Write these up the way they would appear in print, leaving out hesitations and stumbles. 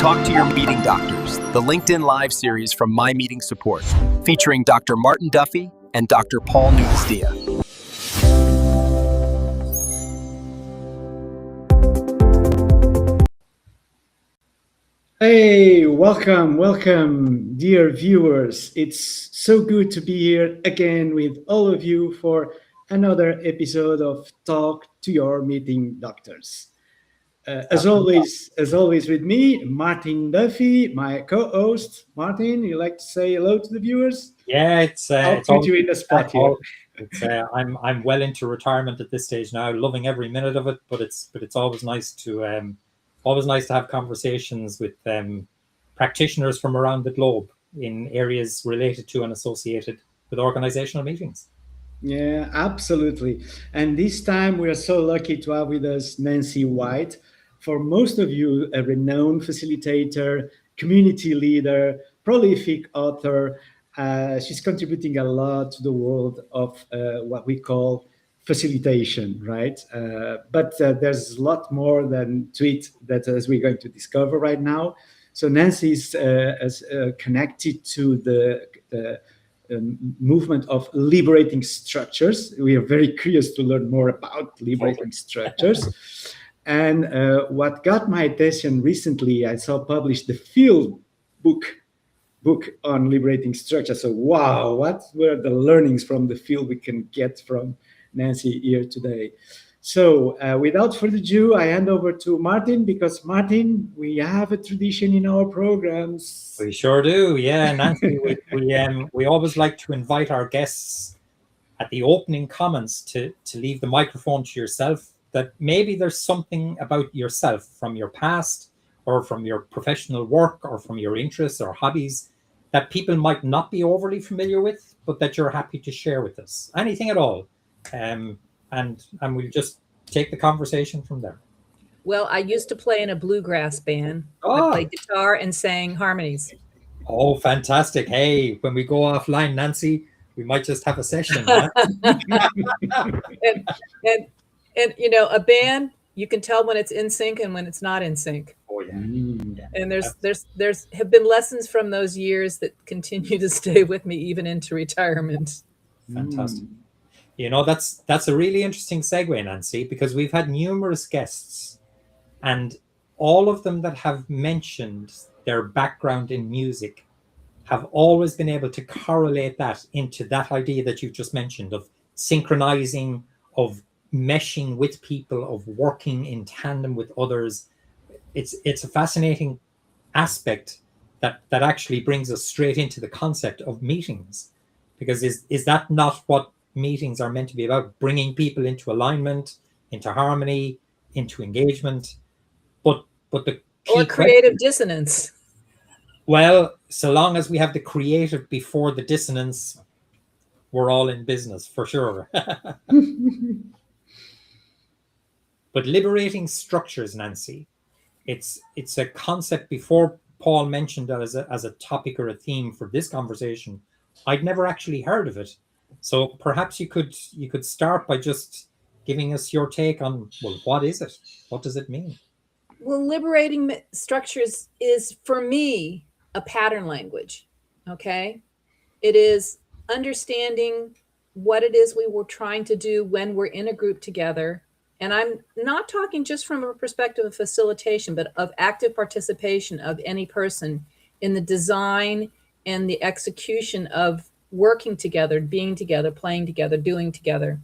Talk to Your Meeting Doctors, the LinkedIn Live series from My Meeting Support, featuring Dr. Martin Duffy and Dr. Paul Nunez-Dia. Hey, welcome, dear viewers. It's so good to be here again with all of you for another episode of Talk to Your Meeting Doctors. As always with me, Martin Duffy, my co-host. Martin, you like to say hello to the viewers? Yeah, I'll put you in the spot here. I'm well into retirement at this stage now, loving every minute of it. But it's always nice to have conversations with practitioners from around the globe in areas related to and associated with organizational meetings. Yeah, absolutely. And this time we are so lucky to have with us Nancy White. For most of you, a renowned facilitator, community leader, prolific author. She's contributing a lot to the world of what we call facilitation, right? But there's a lot more than to it that as we're going to discover right now. So Nancy is connected to the movement of liberating structures. We are very curious to learn more about liberating structures. And what got my attention recently, I saw published the field book on liberating structures. So wow, what were the learnings from the field we can get from Nancy here today? So without further ado, I hand over to Martin, because Martin, we have a tradition in our programs. We sure do, yeah, Nancy. we always like to invite our guests at the opening comments to leave the microphone to yourself, that maybe there's something about yourself from your past or from your professional work or from your interests or hobbies that people might not be overly familiar with, but that you're happy to share with us. Anything at all. And we'll just take the conversation from there. Well, I used to play in a bluegrass band. Oh. I played guitar and sang harmonies. Oh, fantastic. Hey, when we go offline, Nancy, we might just have a session. Huh? and you know, a band, you can tell when it's in sync and when it's not in sync. Oh, yeah. Yeah. And there's have been lessons from those years that continue to stay with me even into retirement. Fantastic. You know, that's a really interesting segue, Nancy, because we've had numerous guests, and all of them that have mentioned their background in music have always been able to correlate that into that idea that you've just mentioned of synchronizing, of meshing with people, of working in tandem with others. It's a fascinating aspect that actually brings us straight into the concept of meetings, because is that not what meetings are meant to be about? Bringing people into alignment, into harmony, into engagement, but the or creative dissonance. Well, so long as we have the creative before the dissonance, we're all in business for sure. But liberating structures, Nancy, it's a concept. Before Paul mentioned that as a topic or a theme for this conversation, I'd never actually heard of it. So perhaps you could start by just giving us your take on, well, what is it? What does it mean? Well, liberating structures is, for me, a pattern language. Okay, it is understanding what it is we were trying to do when we're in a group together. And I'm not talking just from a perspective of facilitation, but of active participation of any person in the design and the execution of working together, being together, playing together, doing together.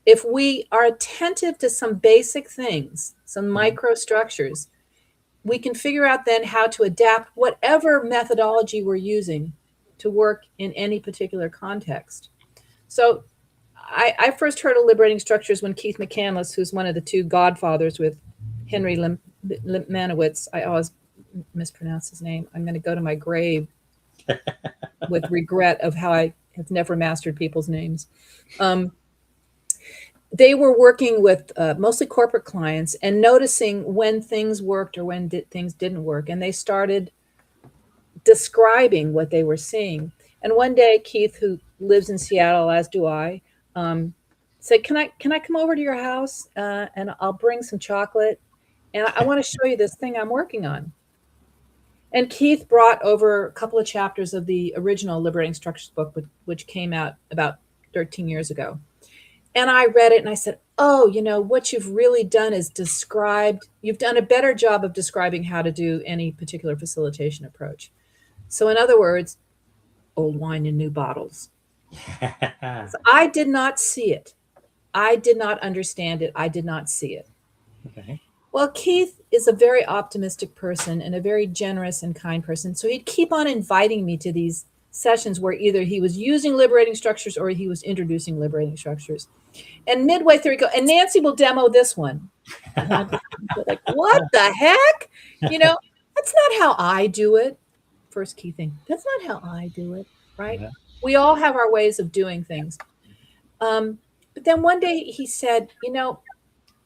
If we are attentive to some basic things, some microstructures, we can figure out then how to adapt whatever methodology we're using to work in any particular context. So I first heard of liberating structures when Keith McCandless, who's one of the two godfathers with Henry Lemanowitz, I always mispronounce his name. I'm going to go to my grave with regret of how I have never mastered people's names. They were working with mostly corporate clients and noticing when things worked or when things didn't work. And they started describing what they were seeing. And one day, Keith, who lives in Seattle, as do I, said, can I come over to your house and I'll bring some chocolate, and I want to show you this thing I'm working on. And Keith brought over a couple of chapters of the original Liberating Structures book, which came out about 13 years ago. And I read it and I said, oh, what you've really done is you've done a better job of describing how to do any particular facilitation approach. So in other words, old wine in new bottles. So I did not see it. I did not understand it. I did not see it. Okay. Well, Keith is a very optimistic person and a very generous and kind person. So he'd keep on inviting me to these sessions where either he was using liberating structures or he was introducing liberating structures. And midway through, he go, and Nancy will demo this one. And I'm like, what the heck? That's not how I do it. First key thing, that's not how I do it, right? Yeah. We all have our ways of doing things. But then one day he said,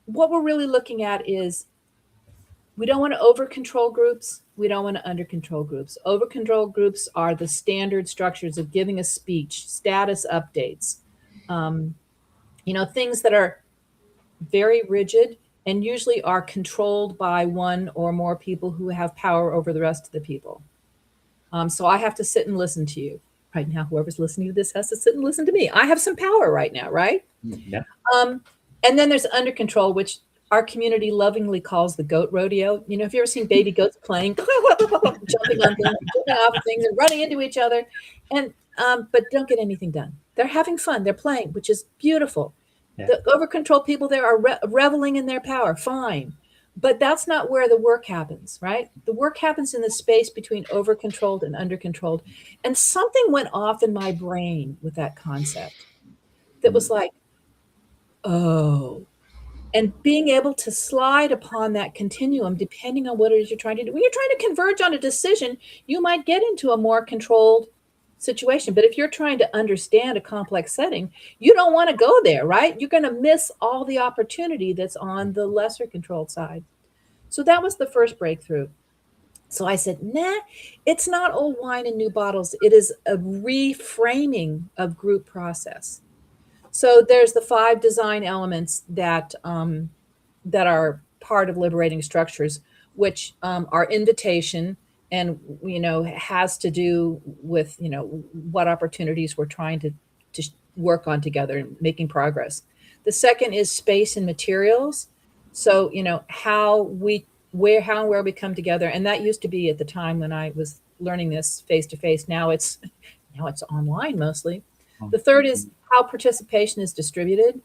what we're really looking at is we don't want to over-control groups. We don't want to under-control groups. Over-control groups are the standard structures of giving a speech, status updates, things that are very rigid and usually are controlled by one or more people who have power over the rest of the people. So I have to sit and listen to you. Right now, whoever's listening to this has to sit and listen to me. I have some power right now, right? Yeah. And then there's under control, which our community lovingly calls the goat rodeo. Have you ever seen baby goats playing, jumping on things, jumping off things, and running into each other, and but don't get anything done. They're having fun. They're playing, which is beautiful. Yeah. The over control people there are reveling in their power. Fine. But that's not where the work happens, right? The work happens in the space between over-controlled and under-controlled. And something went off in my brain with that concept that was like, oh. And being able to slide upon that continuum, depending on what it is you're trying to do. When you're trying to converge on a decision, you might get into a more controlled situation. But if you're trying to understand a complex setting, you don't want to go there, right? You're going to miss all the opportunity that's on the lesser controlled side. So that was the first breakthrough. So I said, nah, it's not old wine in new bottles. It is a reframing of group process. So there's the 5 design elements that are part of liberating structures, which are invitation, and has to do with what opportunities we're trying to work on together and making progress. The second is space and materials. So how and where we come together, and that used to be at the time when I was learning this face to face. Now it's online mostly. The third is how participation is distributed,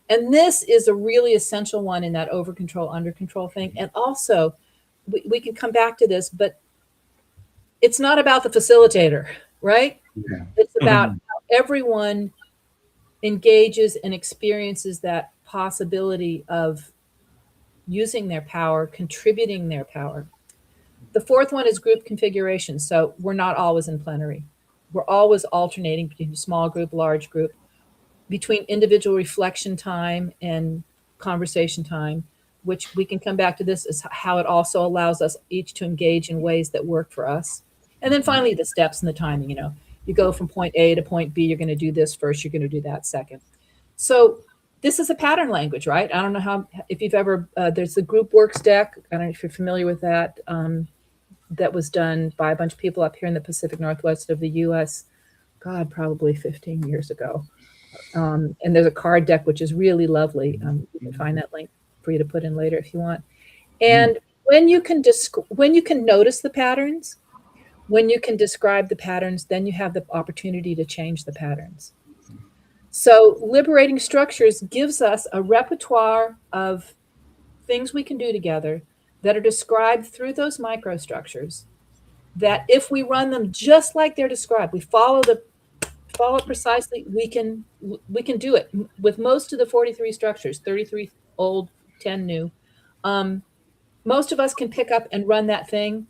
and this is a really essential one in that over control under control thing. And also, we can come back to this, but it's not about the facilitator, right? Yeah. It's about how everyone engages and experiences that possibility of using their power, contributing their power. The fourth one is group configuration. So we're not always in plenary. We're always alternating between small group, large group, between individual reflection time and conversation time, which we can come back to. This is how it also allows us each to engage in ways that work for us. And then finally, the steps and the timing. You go from point A to point B, you're going to do this first, you're going to do that second. So this is a pattern language, right? I don't know if you've ever, there's the group works deck. I don't know if you're familiar with that. That was done by a bunch of people up here in the Pacific Northwest of the US, probably 15 years ago. And there's a card deck, which is really lovely. You can find that link for you to put in later if you want. And when you can notice the patterns, when you can describe the patterns, then you have the opportunity to change the patterns. So liberating structures gives us a repertoire of things we can do together that are described through those microstructures, that if we run them just like they're described, we follow it precisely, we can do it with most of the 43 structures, 33 old, 10 new. Most of us can pick up and run that thing,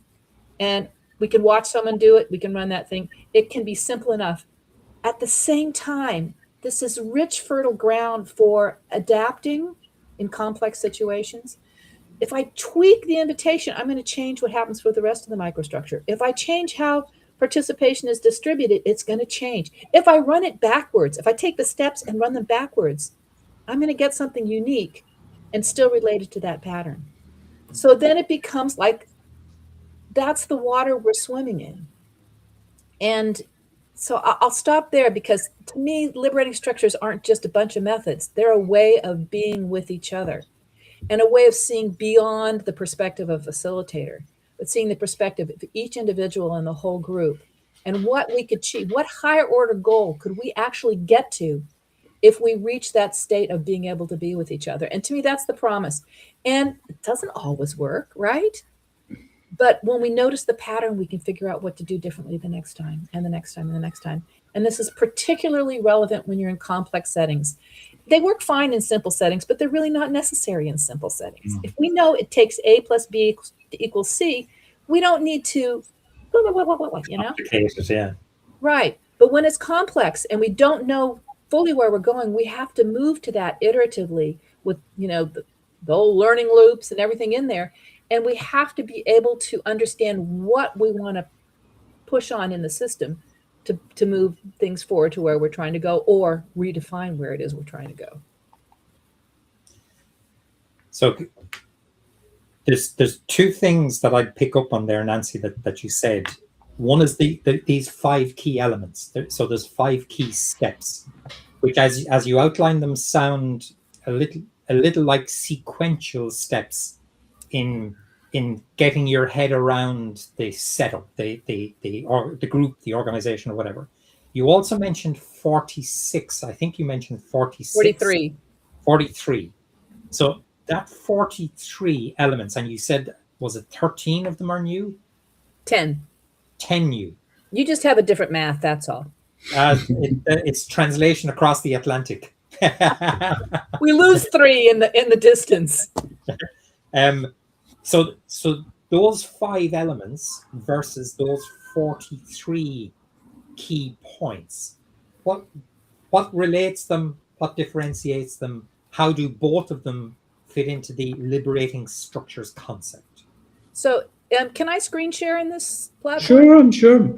and we can watch someone do it. We can run that thing. It can be simple enough. At the same time, this is rich, fertile ground for adapting in complex situations. If I tweak the invitation, I'm going to change what happens with the rest of the microstructure. If I change how participation is distributed, it's going to change. If I run it backwards, if I take the steps and run them backwards, I'm going to get something unique and still related to that pattern. So then it becomes like that's the water we're swimming in. And so I'll stop there, because to me, liberating structures aren't just a bunch of methods. They're a way of being with each other and a way of seeing beyond the perspective of a facilitator, but seeing the perspective of each individual and the whole group, and what we could achieve. What higher order goal could we actually get to if we reach that state of being able to be with each other? And to me, that's the promise. And it doesn't always work, right? But when we notice the pattern, we can figure out what to do differently the next time and the next time and the next time. And this is particularly relevant when you're in complex settings. They work fine in simple settings, but they're really not necessary in simple settings. If we know it takes A plus B equals C, we don't need to, you know? Yeah. Right. But when it's complex and we don't know fully where we're going, we have to move to that iteratively with, you know, the old learning loops and everything in there. And we have to be able to understand what we want to push on in the system to move things forward to where we're trying to go, or redefine where it is we're trying to go. So there's two things that I'd pick up on there, Nancy, that you said. One is these 5 key elements. So there's 5 key steps, which as you outline them sound a little like sequential steps in getting your head around the setup, the group, the organization, or whatever. You also mentioned 46. I think you mentioned 46. 43. 43. So that 43 elements, and you said, was it 13 of them are new? 10. 10 new. You just have a different math, that's all. It's translation across the Atlantic. We lose 3 in the distance. So those 5 elements versus those 43 key points, what relates them? What differentiates them? How do both of them fit into the liberating structures concept? So can I screen share in this platform? Sure.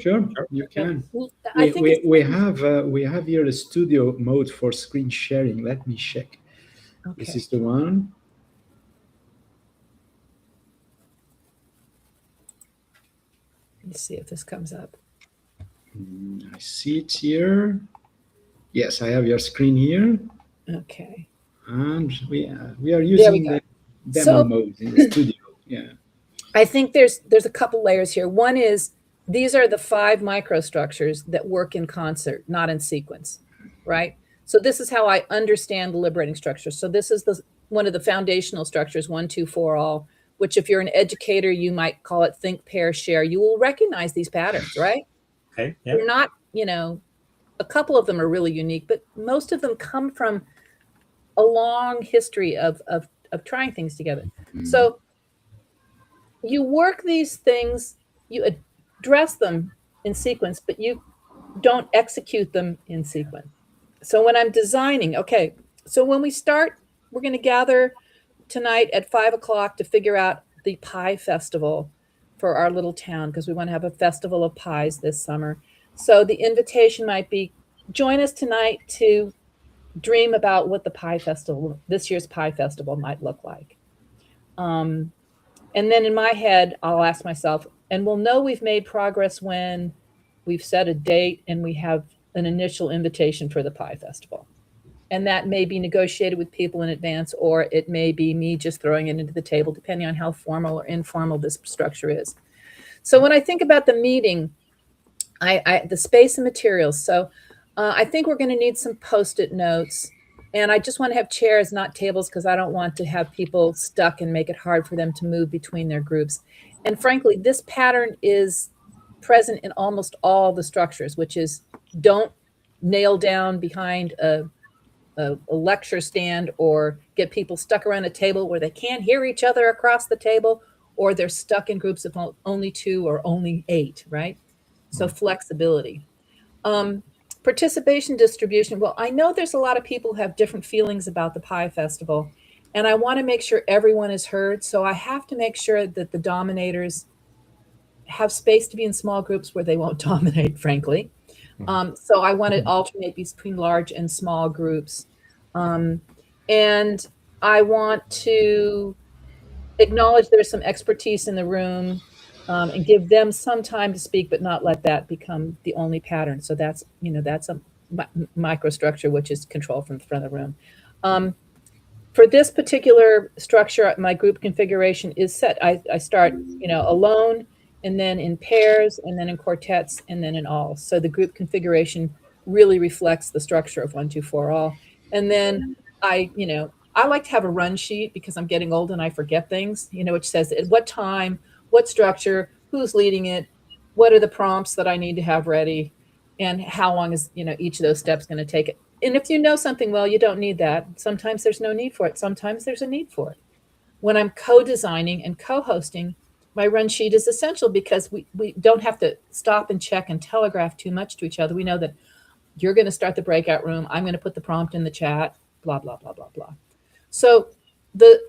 You can. I think we have here a studio mode for screen sharing. Let me check. Okay. This is the one. Let me see if this comes up. I see it here. Yes, I have your screen here. Okay. And we are using the demo mode in the studio. Yeah. I think there's a couple layers here. One is, these are the 5 microstructures that work in concert, not in sequence, right? So this is how I understand the liberating structure. So this is one of the foundational structures, 1, 2, 4, all, which if you're an educator, you might call it think, pair, share. You will recognize these patterns, right? Okay. Yeah. They're not, you know, a couple of them are really unique, but most of them come from a long history of trying things together. So you work these things, you address them in sequence, but you don't execute them in sequence. So when I'm designing, okay, so when we start, we're going to gather tonight at 5 o'clock to figure out the pie festival for our little town, because we want to have a festival of pies this summer. So the invitation might be, join us tonight to dream about what the pie festival, this year's pie festival, might look like. And then in my head, I'll ask myself, and we'll know we've made progress when we've set a date and we have an initial invitation for the pie festival. And that may be negotiated with people in advance, or it may be me just throwing it into the table, depending on how formal or informal this structure is. So when I think about the meeting, the space and materials. So I think we're going to need some Post-it notes. And I just want to have chairs, not tables, because I don't want to have people stuck and make it hard for them to move between their groups. And frankly, this pattern is present in almost all the structures, which is don't nail down behind a lecture stand or get people stuck around a table where they can't hear each other across the table, or they're stuck in groups of only 2 or only 8, right? So flexibility. Participation distribution. Well, I know there's a lot of people who have different feelings about the Pie Festival, and I want to make sure everyone is heard. So I have to make sure that the dominators have space to be in small groups where they won't dominate, frankly. So I want to alternate between large and small groups. And I want to acknowledge there's some expertise in the room. and give them some time to speak, but not let that become the only pattern. So that's, that's a microstructure, which is control from the front of the room. For this particular structure, my group configuration is set. I start, alone, and then in pairs, and then in quartets, and then in all. So the group configuration really reflects the structure of 1, 2, 4 all. And then I like to have a run sheet because I'm getting old and I forget things, which says at what time, what structure, who's leading it, what are the prompts that I need to have ready, and how long is, each of those steps going to take it. And if you know something well, you don't need that. Sometimes there's no need for it. Sometimes there's a need for it. When I'm co-designing and co-hosting, my run sheet is essential because we don't have to stop and check and telegraph too much to each other. We know that you're going to start the breakout room. I'm going to put the prompt in the chat, blah, blah, blah, blah, blah. So the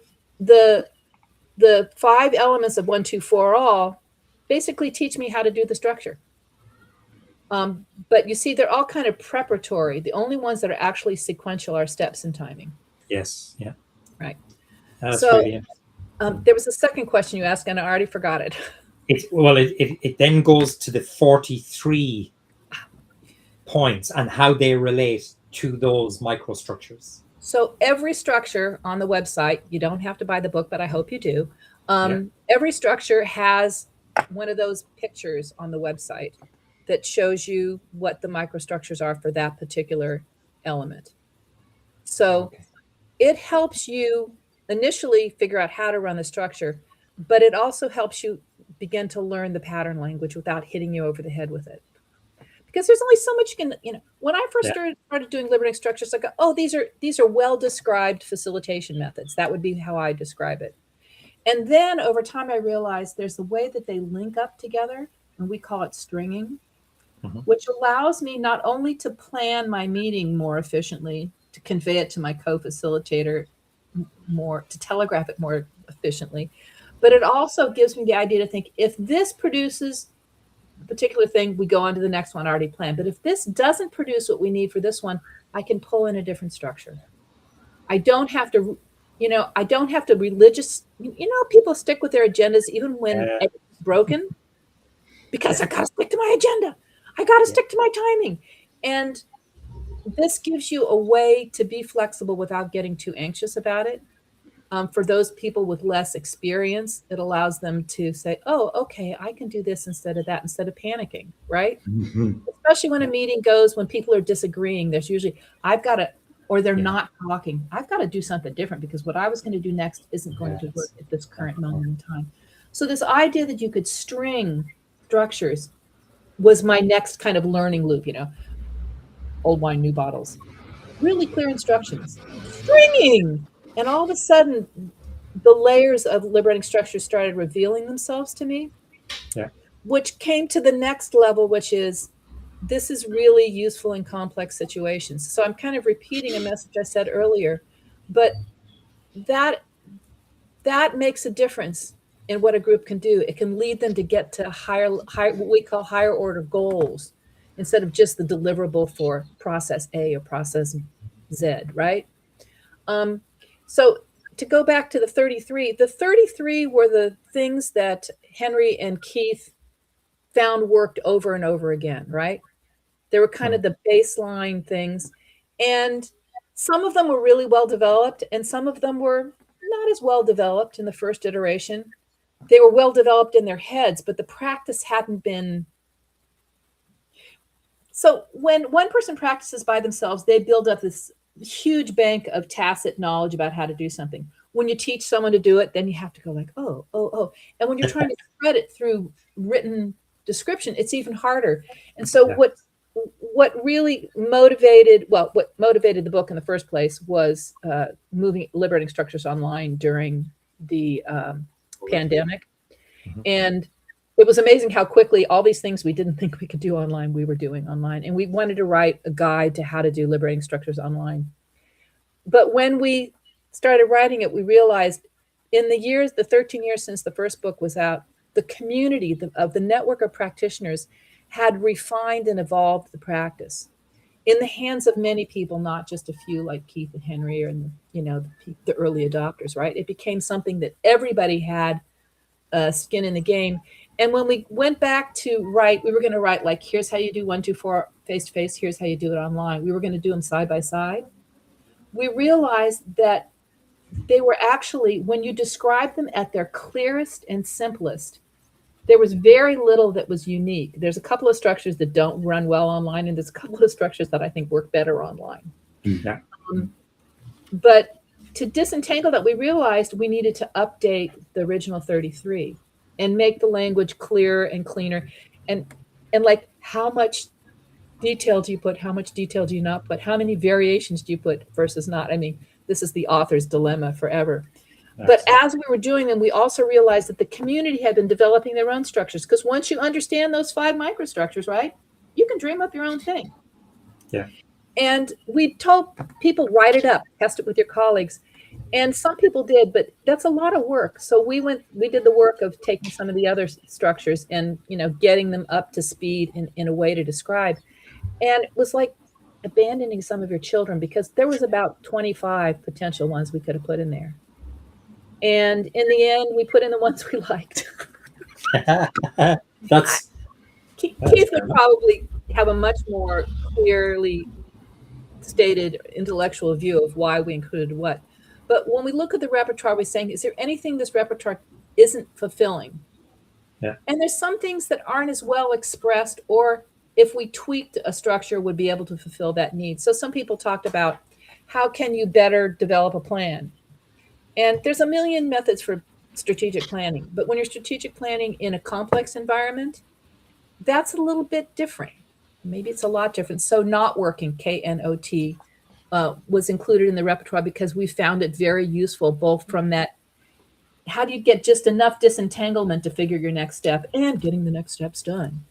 5 elements of 1, 2, 4 all basically teach me how to do the structure. But you see, they're all kind of preparatory. The only ones that are actually sequential are steps and timing. Yes. Yeah. Right. That's So really interesting. there was a second question you asked, and I already forgot it. It then goes to the 43 points and how they relate to those microstructures. So every structure on the website, you don't have to buy the book, but I hope you do. Every structure has one of those pictures on the website that shows you what the microstructures are for that particular element. So it helps you initially figure out how to run the structure, but it also helps you begin to learn the pattern language without hitting you over the head with it. Because there's only so much you can, when I first started doing liberating structures, I go, oh, these are well-described facilitation methods. That would be how I describe it. And then over time, I realized there's a way that they link up together, and we call it stringing, which allows me not only to plan my meeting more efficiently, to convey it to my co-facilitator more, to telegraph it more efficiently, but it also gives me the idea to think, if this produces a particular thing, we go on to the next one already planned. But if this doesn't produce what we need for this one, I can pull in a different structure. I don't have to, I don't have to people stick with their agendas even when it's broken, because I got to stick to my agenda. I got to stick to my timing. And this gives you a way to be flexible without getting too anxious about it. For those people with less experience, it allows them to say, oh, okay, I can do this instead of that, instead of panicking, right? Especially when a meeting goes, when people are disagreeing, there's usually, or they're not talking. I've got to do something different because what I was going to do next isn't going to work at this current moment in time. So this idea that you could string structures was my next kind of learning loop, old wine, new bottles, really clear instructions, stringing. And all of a sudden, the layers of liberating structure started revealing themselves to me, which came to the next level, which is, this is really useful in complex situations. So I'm kind of repeating a message I said earlier, but that makes a difference in what a group can do. It can lead them to get to higher, what we call higher order goals, instead of just the deliverable for process A or process Z, right? So to go back to the 33 were the things that Henry and Keith found worked over and over again, right? They were kind of the baseline things. And some of them were really well developed, and some of them were not as well developed in the first iteration. They were well developed in their heads, but the practice hadn't been. So when one person practices by themselves, they build up this huge bank of tacit knowledge about how to do something. When you teach someone to do it, then you have to go like, oh. And when you're trying to spread it through written description, it's even harder. And so what really motivated the book in the first place was liberating structures online during the pandemic. And it was amazing how quickly all these things we didn't think we could do online, we were doing online. And we wanted to write a guide to how to do liberating structures online. But when we started writing it, we realized in the 13 years since the first book was out, the community of the network of practitioners had refined and evolved the practice in the hands of many people, not just a few like Keith and Henry or the early adopters, right? It became something that everybody had skin in the game. And when we went back to write, we were going to write like, here's how you do 1, 2, 4 face to face. Here's how you do it online. We were going to do them side by side. We realized that they were actually, when you describe them at their clearest and simplest, there was very little that was unique. There's a couple of structures that don't run well online, and there's a couple of structures that I think work better online. Yeah. But to disentangle that, we realized we needed to update the original 33 and make the language clearer and cleaner. And like, how much detail do you put? How much detail do you not put? How many variations do you put versus not? I mean, this is the author's dilemma forever. But as we were doing them, we also realized that the community had been developing their own structures, because once you understand those 5 microstructures, right, you can dream up your own thing. Yeah. And we told people, write it up, test it with your colleagues. And some people did, but that's a lot of work. So we did the work of taking some of the other structures and, getting them up to speed in a way to describe. And it was like abandoning some of your children, because there was about 25 potential ones we could have put in there. And in the end, we put in the ones we liked. Keith would probably have a much more clearly stated intellectual view of why we included what. But when we look at the repertoire, we're saying, is there anything this repertoire isn't fulfilling? Yeah. And there's some things that aren't as well expressed, or if we tweaked a structure, would be able to fulfill that need. So some people talked about, how can you better develop a plan? And there's a million methods for strategic planning. But when you're strategic planning in a complex environment, that's a little bit different. Maybe it's a lot different. So not working, KNOT, was included in the repertoire because we found it very useful, both from that, how do you get just enough disentanglement to figure your next step, and getting the next steps done.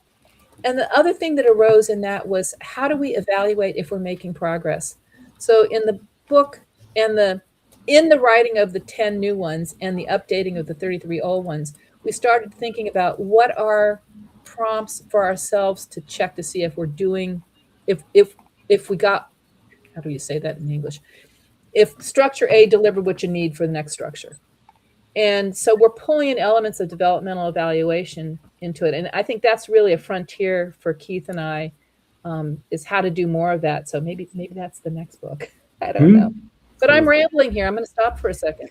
And the other thing that arose in that was, how do we evaluate if we're making progress? So in the book and in the writing of the 10 new ones and the updating of the 33 old ones, we started thinking about what are prompts for ourselves to check to see if we're doing, if we got, how do you say that in English? If structure A delivered what you need for the next structure. And so we're pulling in elements of developmental evaluation into it. And I think that's really a frontier for Keith and I, is how to do more of that. So maybe that's the next book. I don't know. But I'm rambling here. I'm going to stop for a second.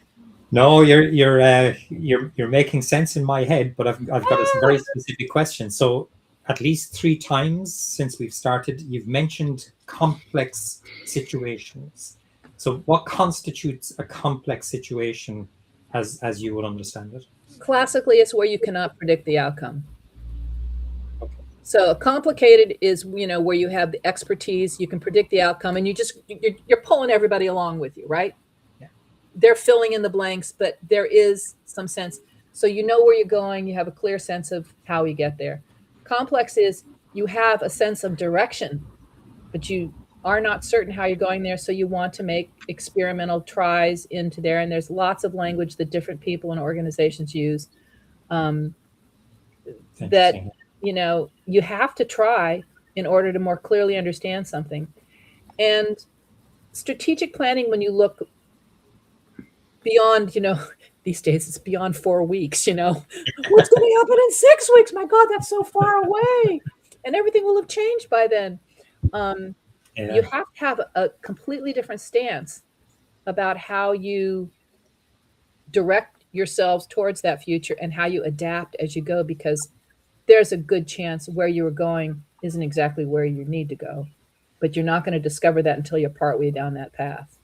No, you're making sense in my head, but I've got a very specific question. So at least 3 times since we've started, you've mentioned complex situations. So what constitutes a complex situation as you would understand it? Classically, it's where you cannot predict the outcome. So complicated is, where you have the expertise, you can predict the outcome, and you're pulling everybody along with you, right? Yeah. They're filling in the blanks, but there is some sense. So you know where you're going, you have a clear sense of how you get there. Complex is, you have a sense of direction, but you are not certain how you're going there. So you want to make experimental tries into there. And there's lots of language that different people and organizations use, that, you have to try in order to more clearly understand something. And strategic planning, when you look beyond, these days it's beyond 4 weeks, what's going to happen in 6 weeks? My God, that's so far away. And everything will have changed by then. You have to have a completely different stance about how you direct yourselves towards that future and how you adapt as you go, because there's a good chance where you were going isn't exactly where you need to go, but you're not going to discover that until you're partway down that path.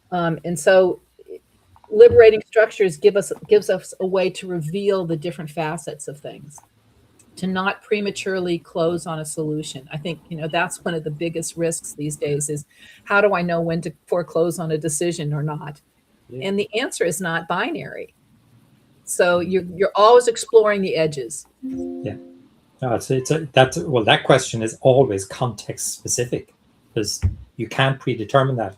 And so liberating structures gives us a way to reveal the different facets of things, to not prematurely close on a solution. I think, that's one of the biggest risks these days, is how do I know when to foreclose on a decision or not? Yeah. And the answer is not binary. So you're always exploring the edges. Yeah. No, that question is always context specific, because you can't predetermine that.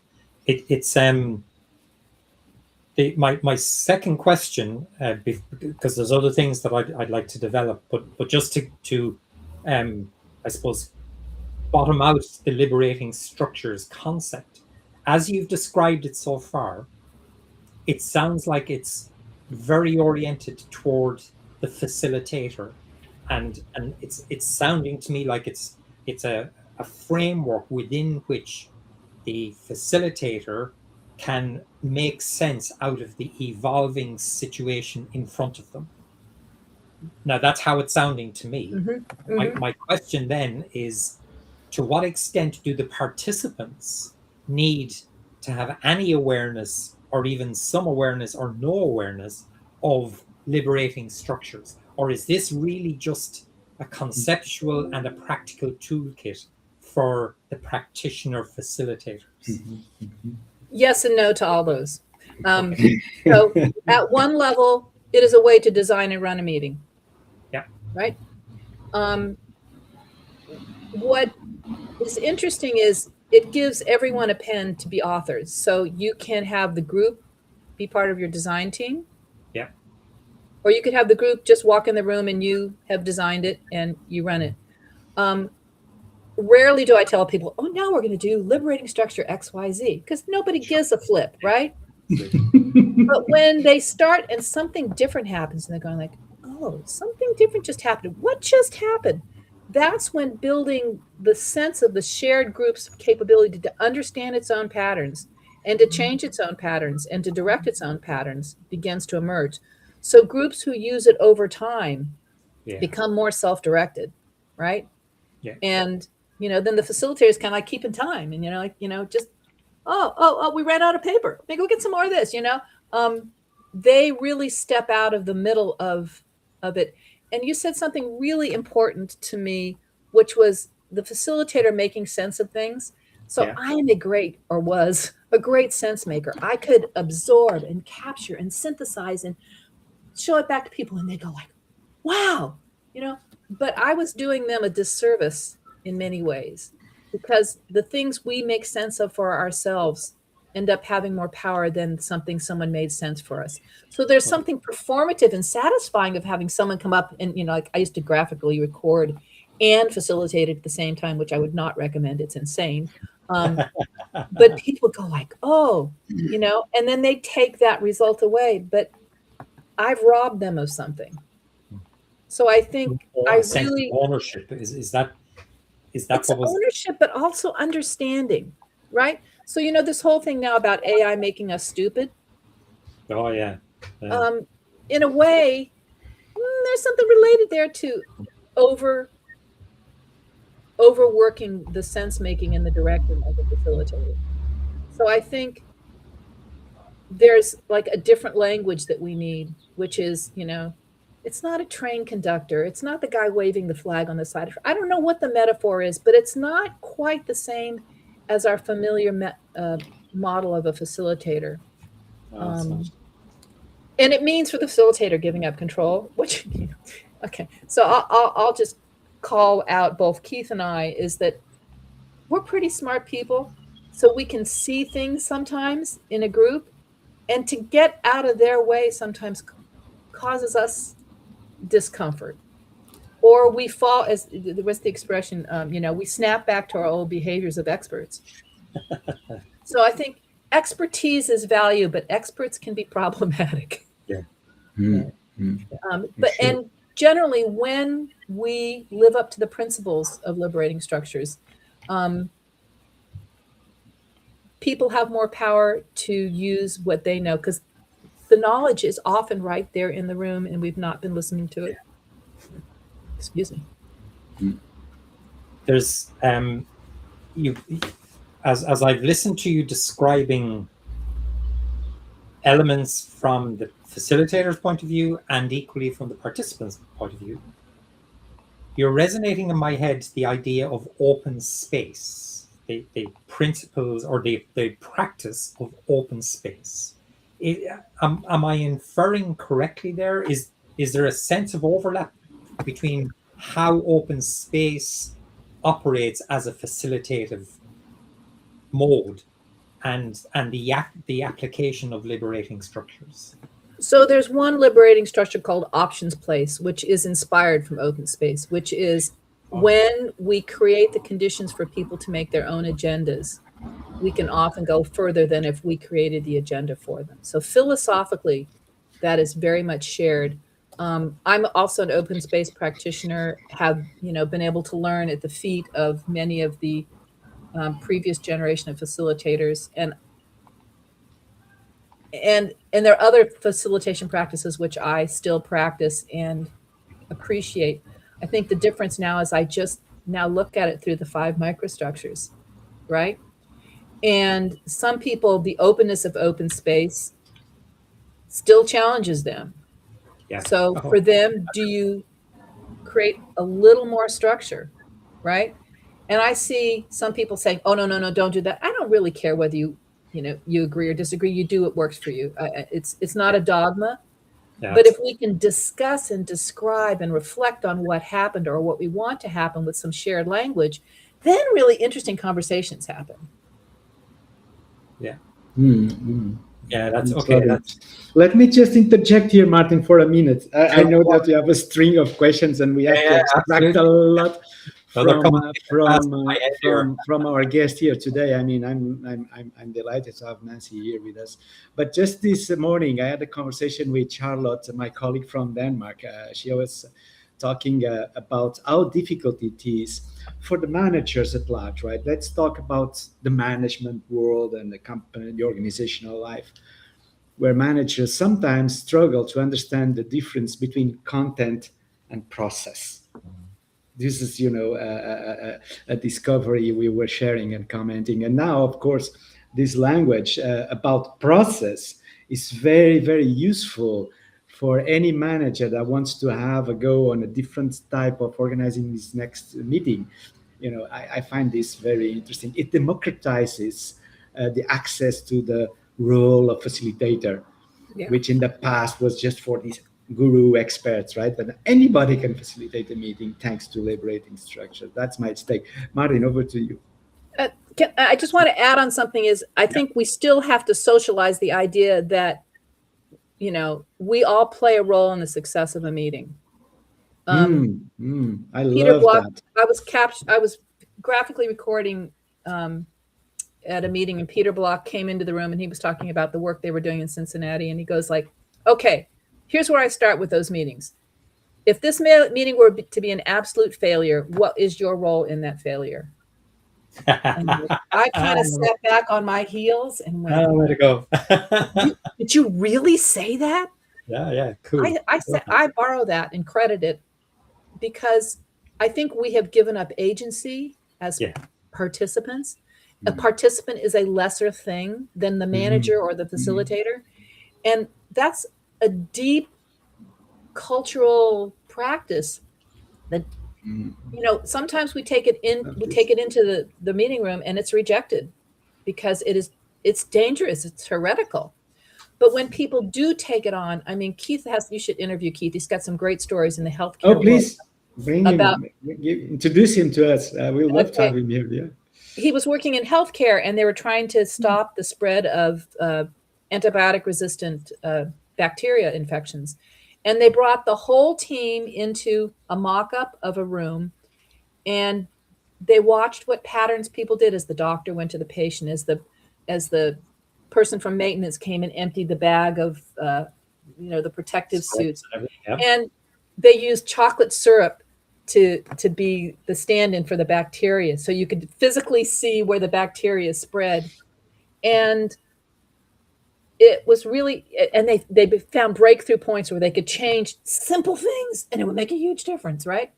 My second question, because there's other things that I'd like to develop, but just to I suppose bottom out the liberating structures concept, as you've described it so far, it sounds like it's very oriented toward the facilitator, and it's sounding to me like it's a framework within which the facilitator can make sense out of the evolving situation in front of them. Now, that's how it's sounding to me. My question then is, to what extent do the participants need to have any awareness, or even some awareness or no awareness, of liberating structures? Or is this really just a conceptual and a practical toolkit for the practitioner facilitators? Yes and no to all those. So at one level, it is a way to design and run a meeting. Yeah. Right? What is interesting is it gives everyone a pen to be authors. So you can have the group be part of your design team. Yeah. Or you could have the group just walk in the room and you have designed it and you run it. Rarely do I tell people, oh, now we're going to do liberating structure XYZ, because nobody gives a flip, right? But when they start and something different happens and they're going like, oh, something different just happened. What just happened? That's when building the sense of the shared group's capability to understand its own patterns and to change its own patterns and to direct its own patterns begins to emerge. So groups who use it over time become more self-directed, right? Yeah. And, then the facilitator is kind of like keeping time and, just, oh, we ran out of paper. Maybe we'll get some more of this, they really step out of the middle of it. And you said something really important to me, which was the facilitator making sense of things. So I am was a great sense maker. I could absorb and capture and synthesize and show it back to people, and they go like, wow, but I was doing them a disservice in many ways, because the things we make sense of for ourselves end up having more power than something someone made sense for us. So there's something performative and satisfying of having someone come up and, like I used to graphically record and facilitate it at the same time, which I would not recommend. It's insane. But people go like, oh, and then they take that result away, but I've robbed them of something. So I think ownership is that it's ownership, but also understanding, right? So this whole thing now about AI making us stupid. Oh yeah. In a way, there's something related there to overworking the sense making and the directing of the facilitator. So I think there's like a different language that we need, which is, it's not a train conductor. It's not the guy waving the flag on the side. I don't know what the metaphor is, but it's not quite the same as our familiar model of a facilitator. And it means for the facilitator giving up control, which, okay. So I'll just call out both Keith and I, is that we're pretty smart people. So we can see things sometimes in a group, and to get out of their way sometimes causes us discomfort, or we fall, as what's the expression, we snap back to our old behaviors of experts. So I think expertise is value, but experts can be problematic. And generally when we live up to the principles of liberating structures, people have more power to use what they know, because the knowledge is often right there in the room and we've not been listening to it. Excuse me. There's as I've listened to you describing elements from the facilitator's point of view and equally from the participant's point of view, you're resonating in my head the idea of open space, the principles or the practice of open space. Am I inferring correctly there? Is there a sense of overlap between how open space operates as a facilitative mode and the application of liberating structures? So there's one liberating structure called options place, which is inspired from open space, which is when we create the conditions for people to make their own agendas, we can often go further than if we created the agenda for them. So philosophically, that is very much shared. I'm also an open space practitioner, have, been able to learn at the feet of many of the previous generation of facilitators. And there are other facilitation practices which I still practice and appreciate. I think the difference now is I just now look at it through the 5 microstructures, right? And some people, the openness of open space still challenges them. Yeah. So Oh, for them, do you create a little more structure, right? And I see some people saying, "Oh, no, don't do that." I don't really care whether you agree or disagree. You do what works for you. It's not a dogma. yeah, But if we can discuss and describe and reflect on what happened or what we want to happen with some shared language, then really interesting conversations happen. yeah. Mm-hmm. Yeah, that's okay. Let me just interject here, Martin, for a minute. I know that we have a string of questions and we have to extract a lot from our guest here today. I mean, I'm delighted to have Nancy here with us. But just this morning, I had a conversation with Charlotte, my colleague from Denmark. She was talking about how difficult it is for the managers at large, right? Let's talk about the management world and the company, the organizational life, where managers sometimes struggle to understand the difference between content and process. This is, a discovery we were sharing and commenting. And now, of course, this language about process is very, very useful for any manager that wants to have a go on a different type of organizing this next meeting. I find this very interesting. It democratizes the access to the role of facilitator, which in the past was just for these guru experts, right? But anybody can facilitate a meeting thanks to liberating structure. That's my stake. Martin, over to you. I just want to add on something is I think we still have to socialize the idea that, we all play a role in the success of a meeting. I Peter love Block, that. I was graphically recording at a meeting, and Peter Block came into the room and he was talking about the work they were doing in Cincinnati. And he goes like, okay, here's where I start with those meetings. If this meeting were to be an absolute failure, what is your role in that failure? And I kind of sat back on my heels and went, oh, way to go. Did you really say that? Yeah, cool. I borrow that and credit it because I think we have given up agency as participants. A participant is a lesser thing than the manager or the facilitator. And that's a deep cultural practice that, sometimes we take it into the meeting room and it's rejected because it's dangerous. It's heretical. But when people do take it on, I mean, you should interview Keith. He's got some great stories in the healthcare world. Please bring him, introduce him to us. We'd love to have him here. Yeah. He was working in healthcare and they were trying to stop the spread of antibiotic resistant bacteria infections. And they brought the whole team into a mock-up of a room and they watched what patterns people did as the doctor went to the patient, as the person from maintenance came and emptied the bag of, the protective suits. And they used chocolate syrup to be the stand-in for the bacteria. So you could physically see where the bacteria spread. And it was really, and they found breakthrough points where they could change simple things and it would make a huge difference, right?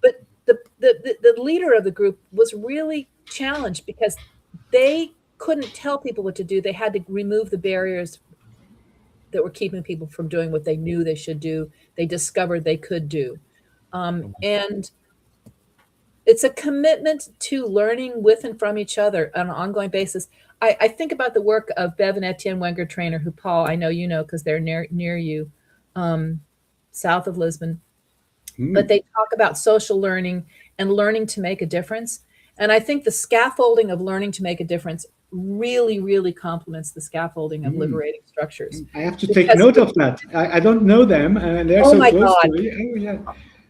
But the leader of the group was really challenged because they couldn't tell people what to do. They had to remove the barriers that were keeping people from doing what they knew they should do. They discovered they could do. And it's a commitment to learning with and from each other on an ongoing basis. I think about the work of Bev and Etienne Wenger Trainer, who, Paul, I know you know because they're near you, south of Lisbon. But they talk about social learning and learning to make a difference. And I think the scaffolding of learning to make a difference really, really complements the scaffolding of liberating structures. I have to take note of that. I don't know them, and they're so close to me. Oh, yeah.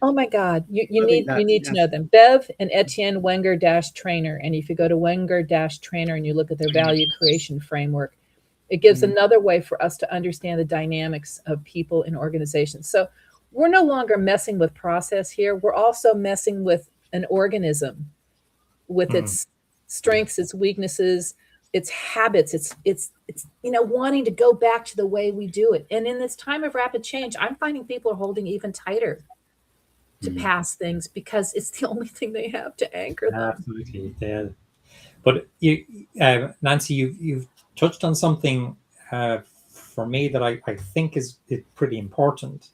Oh my God, you need to know them. Bev and Etienne Wenger Trainer. And if you go to Wenger Trainer and you look at their value creation framework, it gives another way for us to understand the dynamics of people in organizations. So we're no longer messing with process here. We're also messing with an organism, with its strengths, its weaknesses, its habits, it's wanting to go back to the way we do it. And in this time of rapid change, I'm finding people are holding even tighter to pass things because it's the only thing they have to anchor them. Absolutely, yeah. But you, Nancy, you've touched on something for me that I think is pretty important.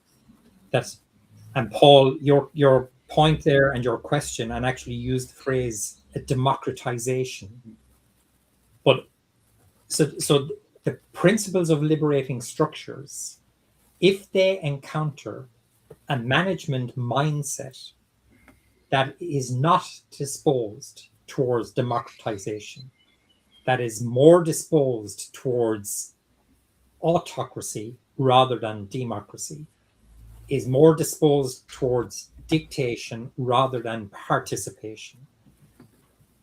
And Paul, your point there and your question, and actually used the phrase democratization. But so the principles of liberating structures, if they encounter a management mindset that is not disposed towards democratization, that is more disposed towards autocracy rather than democracy, is more disposed towards dictation rather than participation.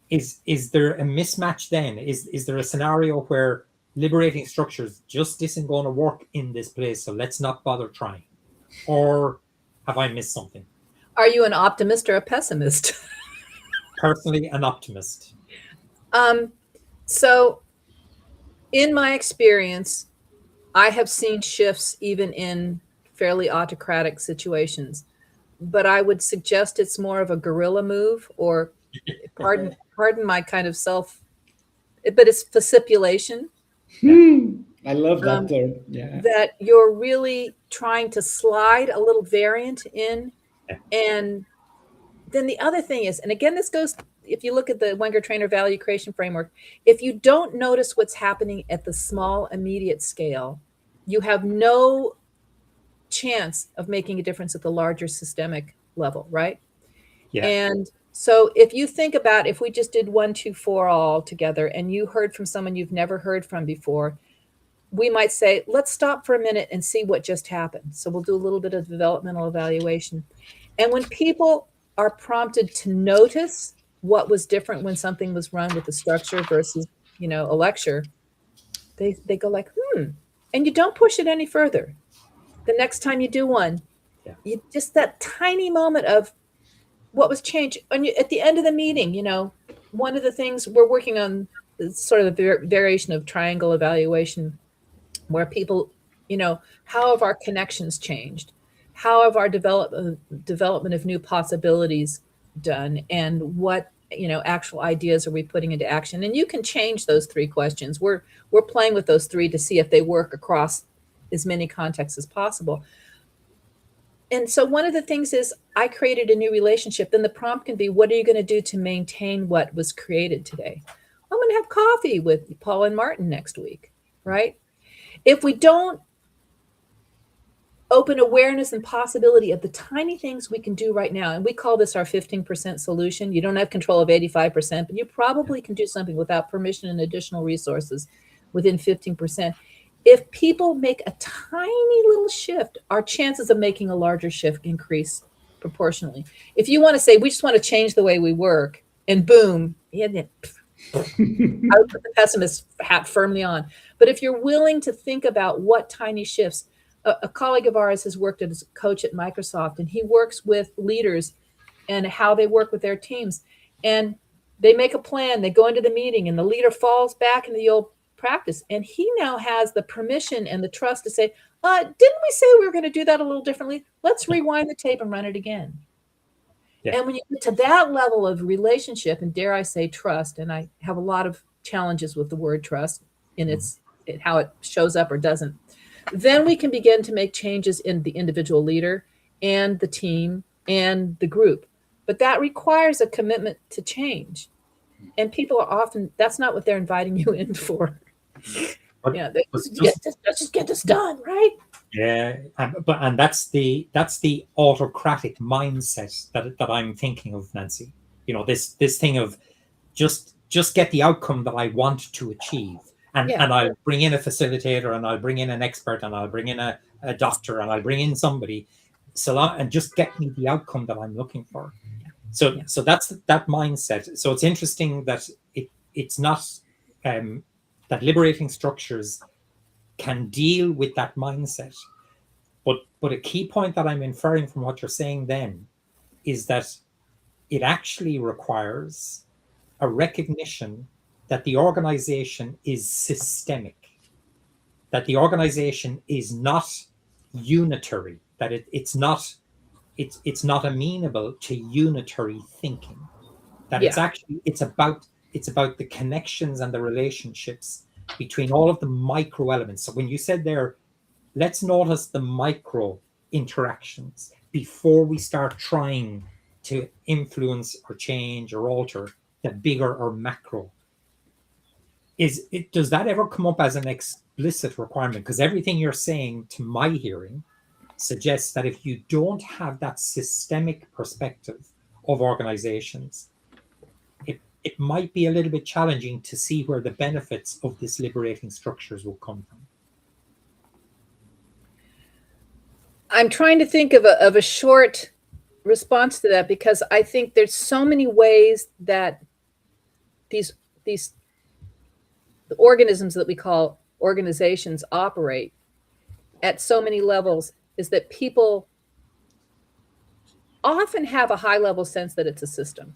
Is there a mismatch then? Is there a scenario where liberating structures just isn't going to work in this place, so let's not bother trying? Or have I missed something? Are you an optimist or a pessimist? Personally, an optimist. So in my experience, I have seen shifts even in fairly autocratic situations, but I would suggest it's more of a guerrilla move, or pardon my kind of but it's facilitation. I love that term. Yeah. That you're really trying to slide a little variant in. And then the other thing is, and again, this goes, if you look at the Wenger Trainer Value Creation Framework, if you don't notice what's happening at the small, immediate scale, you have no chance of making a difference at the larger systemic level, right? Yeah. And so if you think about, if we just did 1, 2, 4 all together, and you heard from someone you've never heard from before, we might say, let's stop for a minute and see what just happened. So we'll do a little bit of developmental evaluation. And when people are prompted to notice what was different when something was run with a structure versus, a lecture, they go like, and you don't push it any further. The next time you do one, you just that tiny moment of what was changed. And at the end of the meeting, one of the things we're working on is sort of the variation of triangle evaluation, where people, how have our connections changed? How have our development of new possibilities done? And what, actual ideas are we putting into action? And you can change those 3 questions. We're playing with those 3 to see if they work across as many contexts as possible. And so one of the things is I created a new relationship. Then the prompt can be, what are you going to do to maintain what was created today? I'm going to have coffee with Paul and Martin next week, right? If we don't open awareness and possibility of the tiny things we can do right now, and we call this our 15% solution. You don't have control of 85%, but you probably can do something without permission and additional resources within 15%. If people make a tiny little shift, our chances of making a larger shift increase proportionally. If you want to say, we just want to change the way we work, and boom, I would put the pessimist hat firmly on. But if you're willing to think about what tiny shifts, a colleague of ours has worked as a coach at Microsoft, and he works with leaders and how they work with their teams. And they make a plan, they go into the meeting, and the leader falls back in the old practice. And he now has the permission and the trust to say, didn't we say we were going to do that a little differently? Let's rewind the tape and run it again. Yeah. And when you get to that level of relationship, and dare I say trust, and I have a lot of challenges with the word trust in how it shows up or doesn't, then we can begin to make changes in the individual leader and the team and the group. But that requires a commitment to change. And people are often, that's not what they're inviting you in for. Let's just get this done, right? Yeah, and that's the autocratic mindset that I'm thinking of, Nancy. This thing of just get the outcome that I want to achieve, and I'll bring in a facilitator, and I'll bring in an expert, and I'll bring in a doctor, and I'll bring in somebody, and just get me the outcome that I'm looking for. So that's that mindset. So it's interesting that it's not that liberating structures can deal with that mindset, But a key point that I'm inferring from what you're saying then is that it actually requires a recognition that the organization is systemic, that the organization is not unitary, that it's not amenable to unitary thinking, that Yeah. it's about the connections and the relationships between all of the micro elements. So when you said there, let's notice the micro interactions before we start trying to influence or change or alter the bigger or macro. Does that ever come up as an explicit requirement? Because everything you're saying, to my hearing, suggests that if you don't have that systemic perspective of organizations, it might be a little bit challenging to see where the benefits of this liberating structures will come from. I'm trying to think of a short response to that, because I think there's so many ways that these the organisms that we call organizations operate at so many levels, is that people often have a high level sense that it's a system,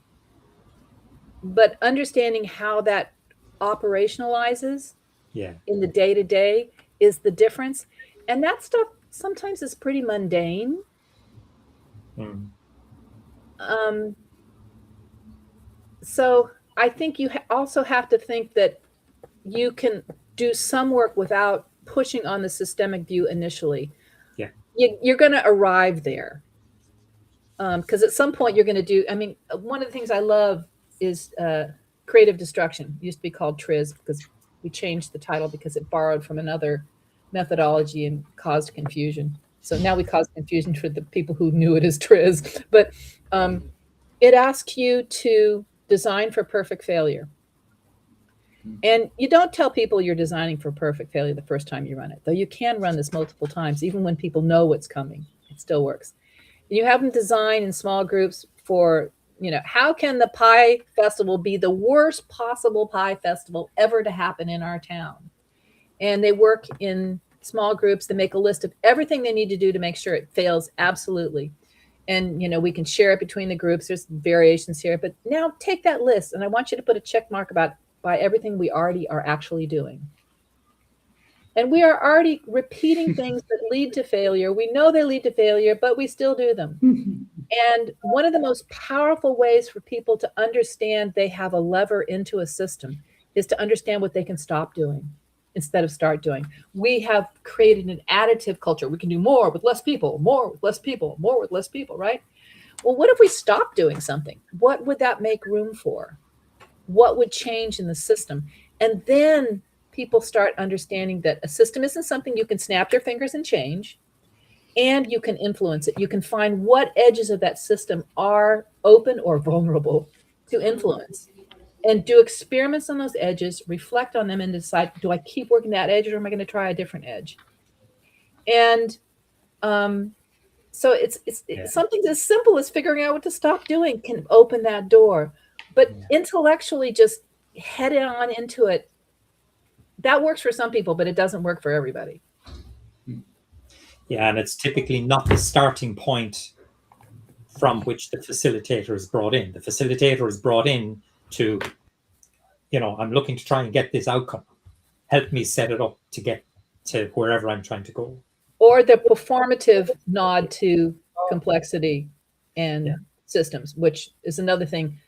but understanding how that operationalizes in the day-to-day is the difference. And that stuff sometimes is pretty mundane. So I think you also have to think that you can do some work without pushing on the systemic view initially. You're going to arrive there, because at some point you're going to do, I mean, one of the things I love is creative destruction. It used to be called TRIZ, because we changed the title because it borrowed from another methodology and caused confusion. So now we cause confusion for the people who knew it as TRIZ. But it asks you to design for perfect failure. And you don't tell people you're designing for perfect failure the first time you run it, though you can run this multiple times. Even when people know what's coming, it still works. You have them design in small groups for, how can the pie festival be the worst possible pie festival ever to happen in our town? And they work in small groups. They make a list of everything they need to do to make sure it fails absolutely. And, we can share it between the groups. There's variations here, but now take that list and I want you to put a check mark by everything we already are actually doing. And we are already repeating things that lead to failure. We know they lead to failure, but we still do them. And one of the most powerful ways for people to understand they have a lever into a system is to understand what they can stop doing instead of start doing. We have created an additive culture. We can do more with less people, more with less people, more with less people, right? Well, what if we stop doing something? What would that make room for? What would change in the system? And then people start understanding that a system isn't something you can snap your fingers and change, and you can influence it. You can find what edges of that system are open or vulnerable to influence, and do experiments on those edges, reflect on them, and decide, do I keep working that edge, or am I going to try a different edge? And so it's something as simple as figuring out what to stop doing can open that door. But intellectually, just head on into it. That works for some people, but it doesn't work for everybody. Yeah, and it's typically not the starting point from which the facilitator is brought in. The facilitator is brought in to, I'm looking to try and get this outcome. Help me set it up to get to wherever I'm trying to go. Or the performative nod to complexity and systems, which is another thing.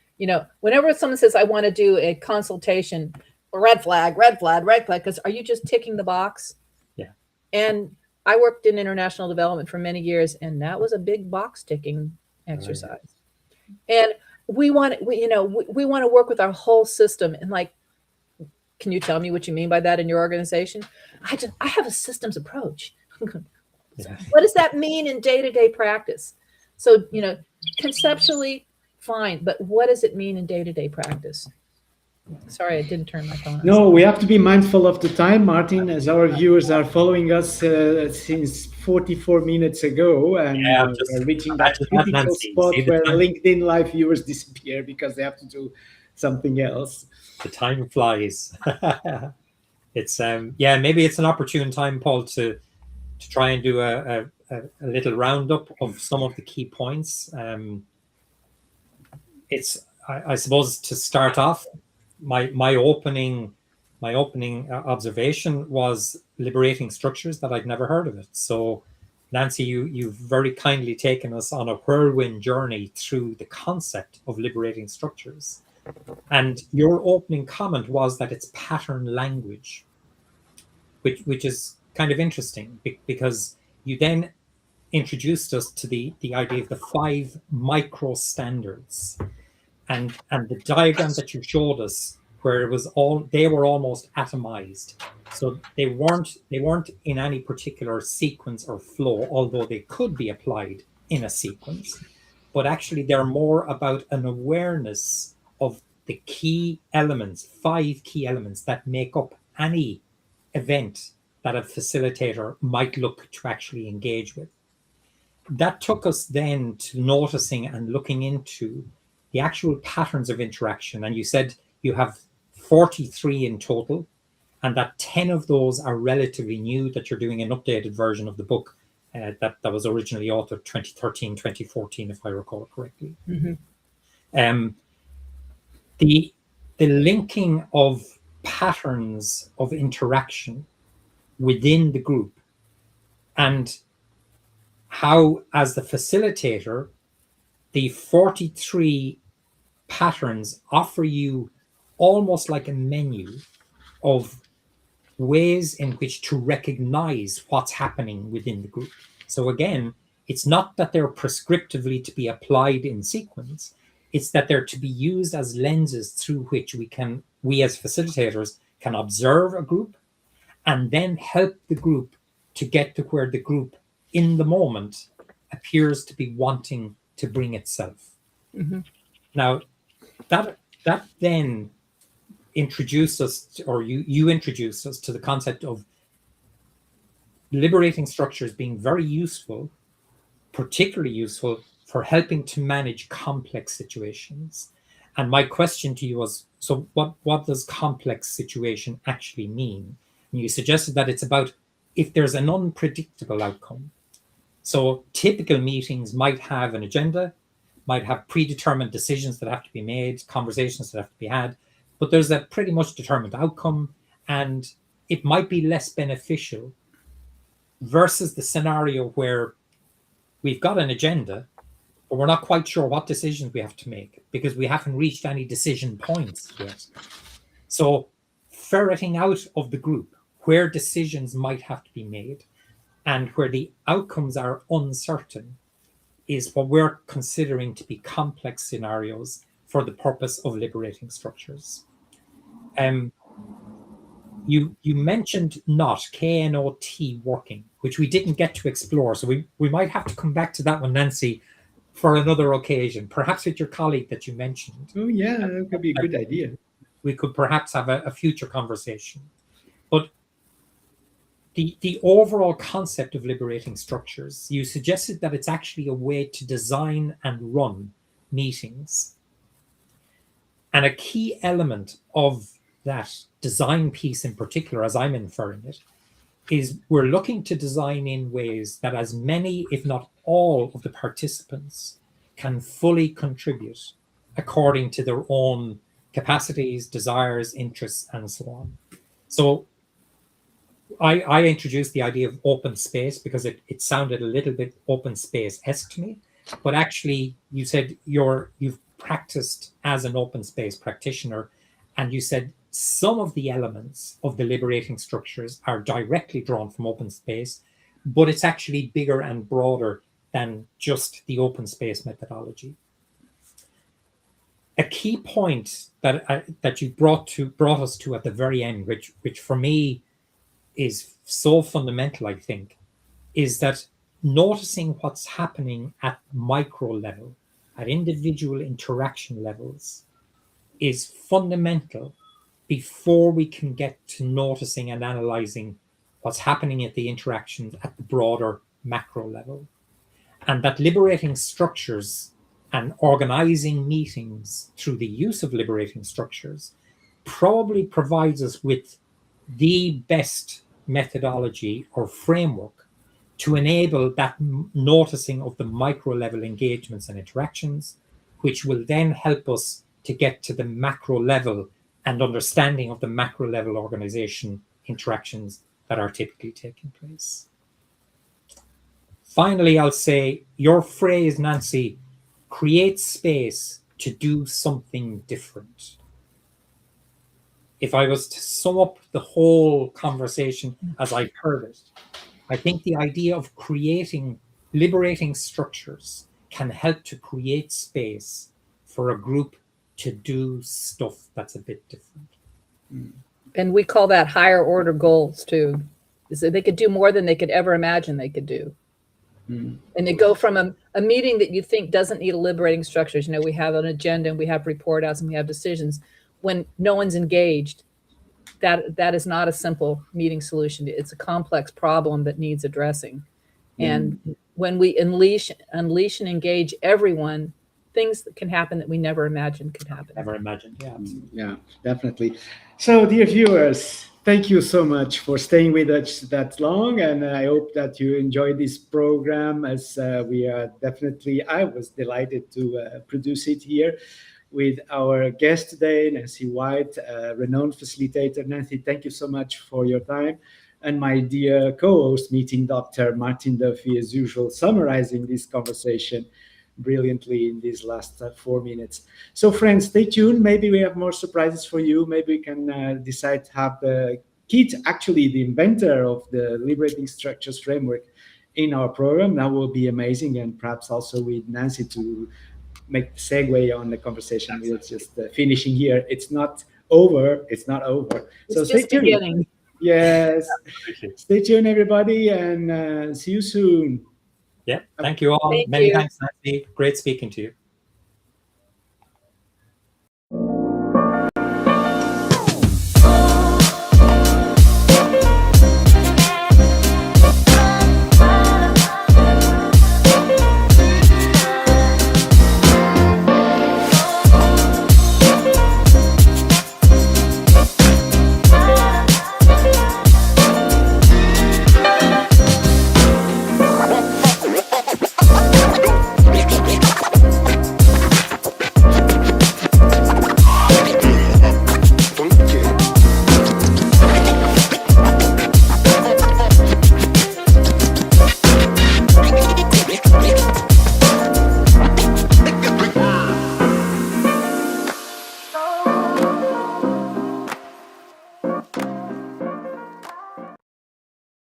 Whenever someone says, I want to do a consultation, red flag, because are you just ticking the box? Yeah. And I worked in international development for many years, and that was a big box ticking exercise. And we want to work with our whole system. And can you tell me what you mean by that in your organization? I have a systems approach. What does that mean in day-to-day practice? So, conceptually, fine, but what does it mean in day-to-day practice? Sorry, I didn't turn my phone on. No, we have to be mindful of the time, Martin, as our viewers are following us since 44 minutes ago, and we're reaching that critical spot where LinkedIn Live viewers disappear because they have to do something else. The time flies. It's maybe it's an opportune time, Paul, to try and do a a little roundup of some of the key points. I suppose to start off, my opening observation was liberating structures, that I'd never heard of it. So Nancy, you've very kindly taken us on a whirlwind journey through the concept of liberating structures. And your opening comment was that it's pattern language, which is kind of interesting, because you then introduced us to the idea of the 5 micro standards, and the diagram that you showed us, where they were almost atomized. So they weren't in any particular sequence or flow, although they could be applied in a sequence. But actually, they're more about an awareness of the key elements, 5 key elements that make up any event that a facilitator might look to actually engage with. That took us then to noticing and looking into the actual patterns of interaction. And you said you have 43 in total, and that 10 of those are relatively new, that you're doing an updated version of the book that was originally authored 2013, 2014, if I recall correctly. Mm-hmm. The linking of patterns of interaction within the group, and how, as the facilitator, the 43 patterns offer you almost like a menu of ways in which to recognize what's happening within the group. So again, it's not that they're prescriptively to be applied in sequence, it's that they're to be used as lenses through which we as facilitators can observe a group and then help the group to get to where the group in the moment appears to be wanting to bring itself. Mm-hmm. Now, that then introduced us, or you introduced us to the concept of liberating structures being very useful, particularly useful for helping to manage complex situations. And my question to you was, so what does complex situation actually mean? And you suggested that it's about if there's an unpredictable outcome. So typical meetings might have an agenda, might have predetermined decisions that have to be made, conversations that have to be had, but there's a pretty much determined outcome, and it might be less beneficial versus the scenario where we've got an agenda, but we're not quite sure what decisions we have to make because we haven't reached any decision points yet. So ferreting out of the group where decisions might have to be made and where the outcomes are uncertain is what we're considering to be complex scenarios for the purpose of liberating structures. You mentioned KNOT working, which we didn't get to explore. So we might have to come back to that one, Nancy, for another occasion, perhaps with your colleague that you mentioned. Oh, yeah, that could be a good idea. We could perhaps have a future conversation. But the overall concept of liberating structures, you suggested that it's actually a way to design and run meetings. And a key element of that design piece in particular, as I'm inferring it, is we're looking to design in ways that as many, if not all, of the participants can fully contribute according to their own capacities, desires, interests, and so on. So I introduced the idea of open space because it sounded a little bit open space-esque to me, but actually you said you've practiced as an open space practitioner, and you said some of the elements of the liberating structures are directly drawn from open space, but it's actually bigger and broader than just the open space methodology. A key point that you brought us to at the very end, which for me is so fundamental, I think, is that noticing what's happening at micro level, at individual interaction levels, is fundamental before we can get to noticing and analyzing what's happening at the interactions at the broader macro level. And that liberating structures and organizing meetings through the use of liberating structures probably provides us with the best methodology or framework to enable that noticing of the micro level engagements and interactions, which will then help us to get to the macro level and understanding of the macro level organization interactions that are typically taking place. Finally, I'll say your phrase, Nancy, create space to do something different. If I was to sum up the whole conversation as I've heard it, I think the idea of creating, liberating structures can help to create space for a group to do stuff that's a bit different. And we call that higher order goals too. Is that they could do more than they could ever imagine they could do. And they go from a meeting that you think doesn't need liberating structures. You know, we have an agenda and we have report outs and we have decisions. When no one's engaged, that is not a simple meeting solution. It's a complex problem that needs addressing. And when we unleash and engage everyone, things that can happen that we never imagined could happen. Never imagined, yeah. Yeah, definitely. So, dear viewers, thank you so much for staying with us that long, and I hope that you enjoyed this program. As we are definitely, I was delighted to produce it here with our guest today, Nancy White, renowned facilitator. Nancy, thank you so much for your time. And my dear co-host, meeting Dr. Martin Duffy, as usual, summarizing this conversation brilliantly in these last 4 minutes. So friends, stay tuned. Maybe we have more surprises for you. Maybe we can decide to have Keith, actually the inventor of the Liberating Structures framework, in our program. That will be amazing. And perhaps also with Nancy to make the segue on the conversation. We're just finishing here. It's not over. It's not over. It's so stay tuned. Beginning. Yes. Stay tuned, everybody, and see you soon. Yeah. Thank you all. Many thanks, Nancy. Great speaking to you.